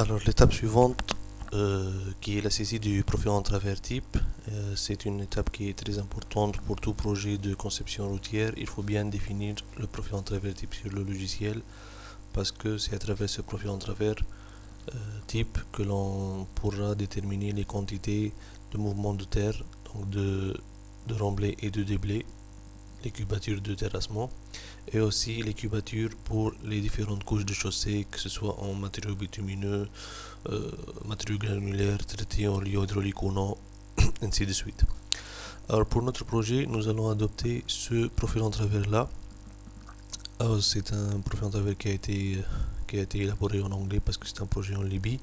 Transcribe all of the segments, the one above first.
Alors l'étape suivante, qui est la saisie du profil en travers type, c'est une étape qui est très importante pour tout projet de conception routière. Il faut bien définir le profil en travers type sur le logiciel parce que c'est à travers ce profil en travers type que l'on pourra déterminer les quantités de mouvement de terre, donc de remblai et de déblai, les cubatures de terrassement et aussi les cubatures pour les différentes couches de chaussée, que ce soit en matériaux bitumineux, matériaux granulaires, traités en lieu hydraulique ou non, ainsi de suite. Alors pour notre projet, nous allons adopter ce profil en travers là. Alors c'est un profil en travers qui a été élaboré en anglais parce que c'est un projet en Libye,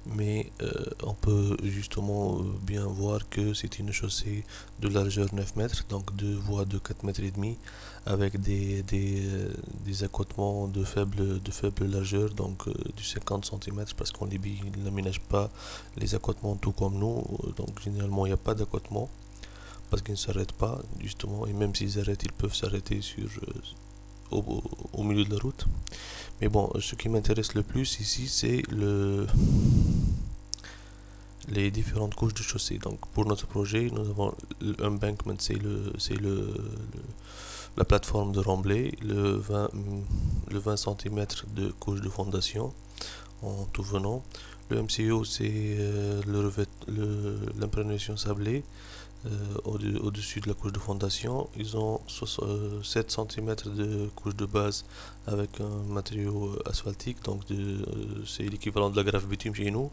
mais on peut justement bien voir que c'est une chaussée de largeur 9 mètres, donc deux voies de 4 mètres et demi, avec des accotements de faible largeur, donc du 50 cm, parce qu'en Libye, ils n'aménagent pas les accotements tout comme nous, donc généralement il n'y a pas d'accotement, parce qu'ils ne s'arrêtent pas, justement, et même s'ils arrêtent, ils peuvent s'arrêter au milieu de la route. Mais bon, ce qui m'intéresse le plus ici, c'est les différentes couches de chaussée. Donc pour notre projet, nous avons l'embankment, la plateforme de remblai, le 20 cm de couche de fondation en tout venant. Le MCO, c'est l'imprégnation sablée au-dessus de la couche de fondation. Ils ont 7 cm de couche de base avec un matériau asphaltique, donc c'est l'équivalent de la grave bitume chez nous.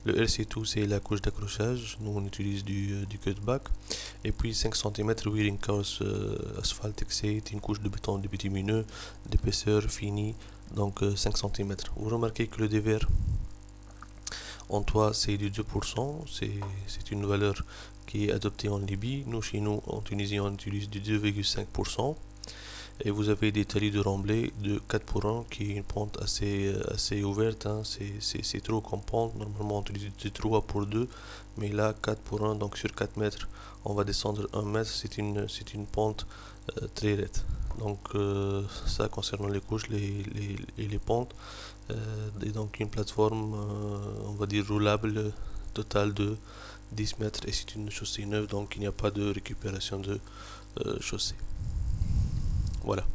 Le RC2, c'est la couche d'accrochage, nous on utilise du cutback. Et puis 5 cm Wearing Course Asphalt, c'est une couche de béton de bitumineux d'épaisseur finie, donc 5 cm. Vous remarquez que le dévers en toit c'est du 2%, c'est une valeur qui est adoptée en Libye. Nous, chez nous, en Tunisie, on utilise du 2,5%. Et vous avez des talus de remblai de 4 pour 1 qui est une pente assez ouverte. Hein. C'est trop comme pente. Normalement, on utilise du 3 pour 2. Mais là, 4 pour 1, donc sur 4 mètres, on va descendre 1 mètre. C'est une pente très raide. Donc, ça concernant les couches et les pentes. Et donc, une plateforme, on va dire, roulable totale de 10 mètres, et c'est une chaussée neuve, donc il n'y a pas de récupération de chaussée. Voilà.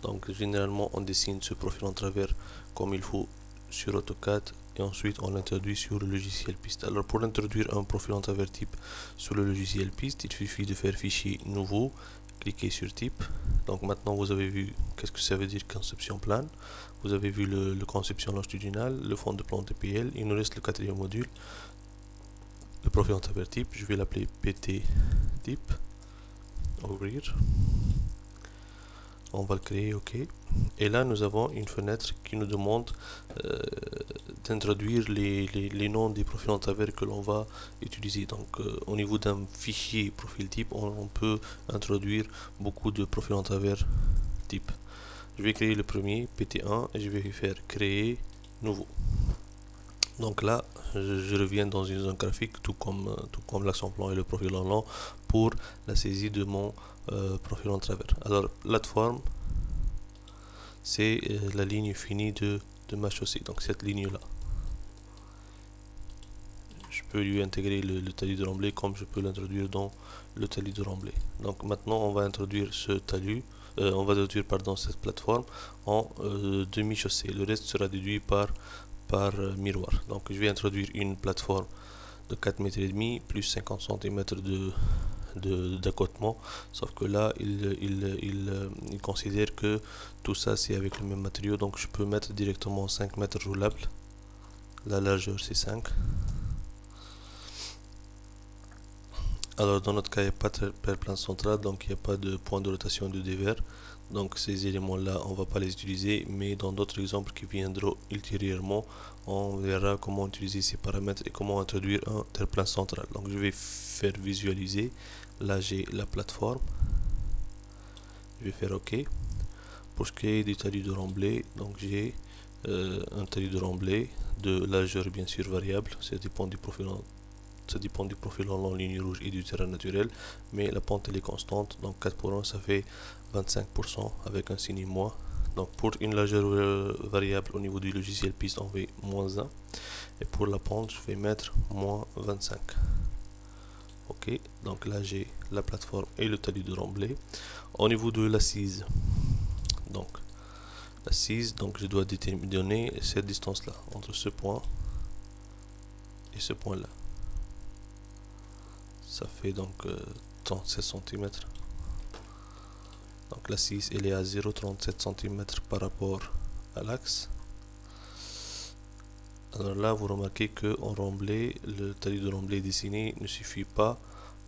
Donc généralement on dessine ce profil en travers comme il faut sur AutoCAD et ensuite on l'introduit sur le logiciel piste. Alors pour introduire un profil en travers type sur le logiciel piste, il suffit de faire fichier nouveau, cliquer sur type. Donc maintenant vous avez vu qu'est-ce que ça veut dire conception plane. Vous avez vu le conception longitudinale, le fond de plan TPL. Il nous reste le quatrième module, le profil en travers type. Je vais l'appeler PT type. Ouvrir. On va le créer, ok. Et là nous avons une fenêtre qui nous demande d'introduire les noms des profils en travers que l'on va utiliser. Donc au niveau d'un fichier profil type, on peut introduire beaucoup de profils en travers type. Je vais créer le premier, PT1, et je vais faire créer nouveau. Donc là, je reviens dans une zone graphique, tout comme l'accent plan et le profil en long, pour la saisie de mon profil en travers. Alors, plateforme, c'est la ligne finie de ma chaussée, donc cette ligne-là. Je peux lui intégrer le talus de remblai comme je peux l'introduire dans le talus de remblai. Donc maintenant, on va introduire ce talus, on va introduire cette plateforme en demi-chaussée. Le reste sera déduit par miroir. Donc je vais introduire une plateforme de 4 mètres et demi plus 50 cm d'accotement, sauf que là il considère que tout ça c'est avec le même matériau, donc je peux mettre directement 5 mètres roulables. La largeur c'est 5. Alors dans notre cas il n'y a pas de terre-plein central, donc il n'y a pas de point de rotation de dévers. Donc ces éléments-là, on ne va pas les utiliser, mais dans d'autres exemples qui viendront ultérieurement, on verra comment utiliser ces paramètres et comment introduire un terre-plein central. Donc je vais faire visualiser. Là j'ai la plateforme. Je vais faire OK. Pour ce qui est du talus de remblai, donc j'ai un talus de remblai de largeur bien sûr variable, ça dépend du profil en long, ligne rouge et du terrain naturel, mais la pente elle est constante, donc 4 pour 1 ça fait 25% avec un signe moins Donc pour une largeur variable au niveau du logiciel piste, on fait -1. Et pour la pente, je vais mettre -25. Ok, donc là j'ai la plateforme et le talus de remblai. Au niveau de l'assise, donc je dois donner cette distance là entre ce point et ce point là. Ça fait donc 37 cm. Donc l'assise elle est à 0,37 cm par rapport à l'axe. Alors là vous remarquez que en remblai, le talus de remblai dessiné ne suffit pas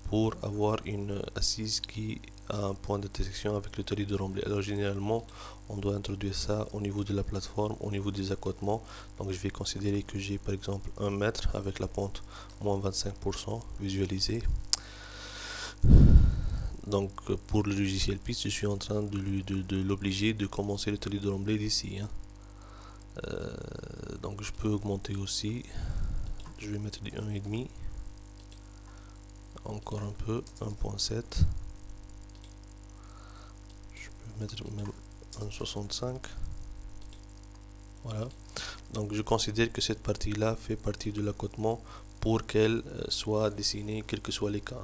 pour avoir une assise qui a un point d'intersection avec le talus de remblai. Alors généralement on doit introduire ça au niveau de la plateforme, au niveau des accotements. Donc je vais considérer que j'ai par exemple 1 mètre avec la pente -25% visualisé. Donc pour le logiciel piste, je suis en train de l'obliger de commencer le talus de remblai d'ici. Donc je peux augmenter aussi. Je vais mettre du 1,5. Encore un peu, 1,7. Je peux mettre même 1,65. Voilà. Donc je considère que cette partie-là fait partie de l'accotement pour qu'elle soit dessinée, quels que soient les cas.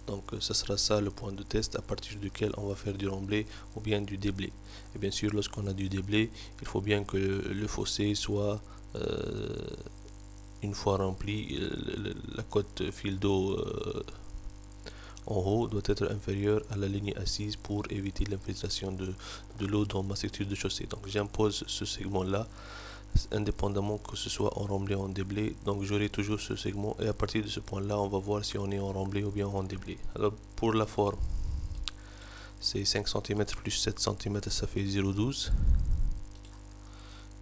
Donc ce sera ça le point de test à partir duquel on va faire du remblai ou bien du déblai. Et bien sûr, lorsqu'on a du déblai, il faut bien que le fossé soit une fois rempli, la cote fil d'eau en haut doit être inférieure à la ligne assise pour éviter l'infiltration de l'eau dans ma structure de chaussée. Donc j'impose ce segment là indépendamment que ce soit en remblai ou en déblai. Donc j'aurai toujours ce segment et à partir de ce point là on va voir si on est en remblai ou bien en déblai. Alors pour la forme, c'est 5 cm plus 7 cm, ça fait 0,12.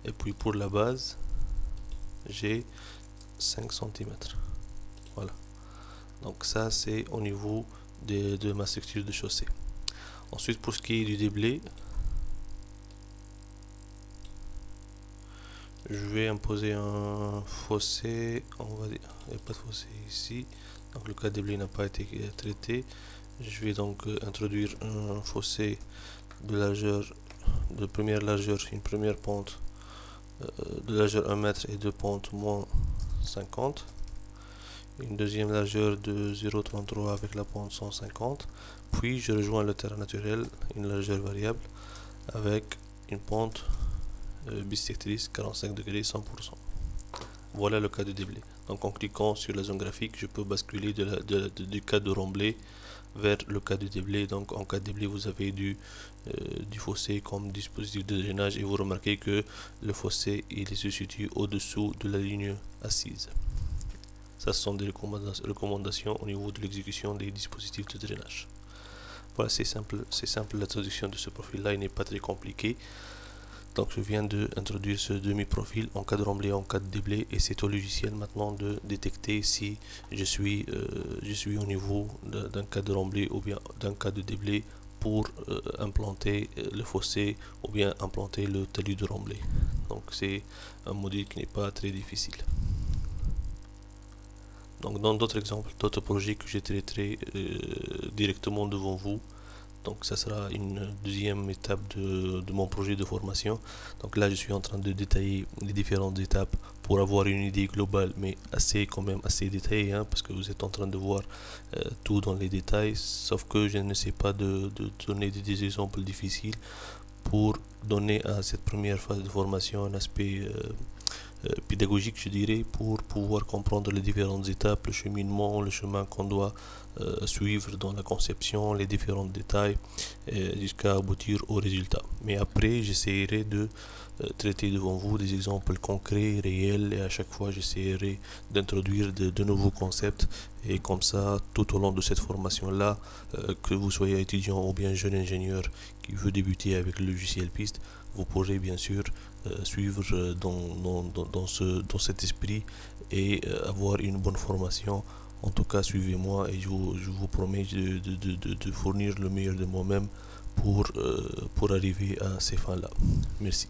Et puis pour la base, j'ai 5 cm. Voilà. Donc ça c'est au niveau de ma structure de chaussée. Ensuite pour ce qui est du déblai, je vais imposer un fossé, on va dire, il n'y a pas de fossé ici, donc le cas déblai n'a pas été traité. Je vais donc introduire un fossé de largeur, de première largeur, une première pente de largeur 1 mètre et de pente -50. Une deuxième largeur de 0,33 avec la pente 150. Puis je rejoins le terrain naturel, une largeur variable, avec une pente bisectrice 45 degrés 100%. Voilà le cas de déblai. Donc en cliquant sur la zone graphique, je peux basculer du cas de remblai vers le cas de déblai. Donc en cas de déblai, vous avez du fossé comme dispositif de drainage et vous remarquez que le fossé il se situe au-dessous de la ligne assise. Ça, ce sont des recommandations au niveau de l'exécution des dispositifs de drainage. Voilà, c'est simple la traduction de ce profil-là, il n'est pas très compliqué. Donc je viens d'introduire ce demi-profil en cas de remblai, en cas de déblai, et c'est au logiciel maintenant de détecter si je suis au niveau d'un cas de remblai ou bien d'un cas de déblai pour implanter le fossé ou bien implanter le talus de remblai. Donc c'est un module qui n'est pas très difficile. Donc dans d'autres exemples, d'autres projets que j'ai traités directement devant vous, donc ça sera une deuxième étape de mon projet de formation. Donc là je suis en train de détailler les différentes étapes pour avoir une idée globale, mais quand même assez détaillée, parce que vous êtes en train de voir tout dans les détails, sauf que je ne sais pas de donner des exemples difficiles pour donner à cette première phase de formation un aspect pédagogique, je dirais, pour pouvoir comprendre les différentes étapes, le cheminement, le chemin qu'on doit suivre dans la conception, les différents détails, jusqu'à aboutir au résultat. Mais après, j'essaierai de traiter devant vous des exemples concrets, réels, et à chaque fois, j'essaierai d'introduire de nouveaux concepts. Et comme ça, tout au long de cette formation-là, que vous soyez étudiant ou bien jeune ingénieur qui veut débuter avec le logiciel piste, vous pourrez bien sûr suivre dans cet esprit et avoir une bonne formation. En tout cas, suivez-moi et je vous promets de fournir le meilleur de moi-même pour arriver à ces fins-là. Merci.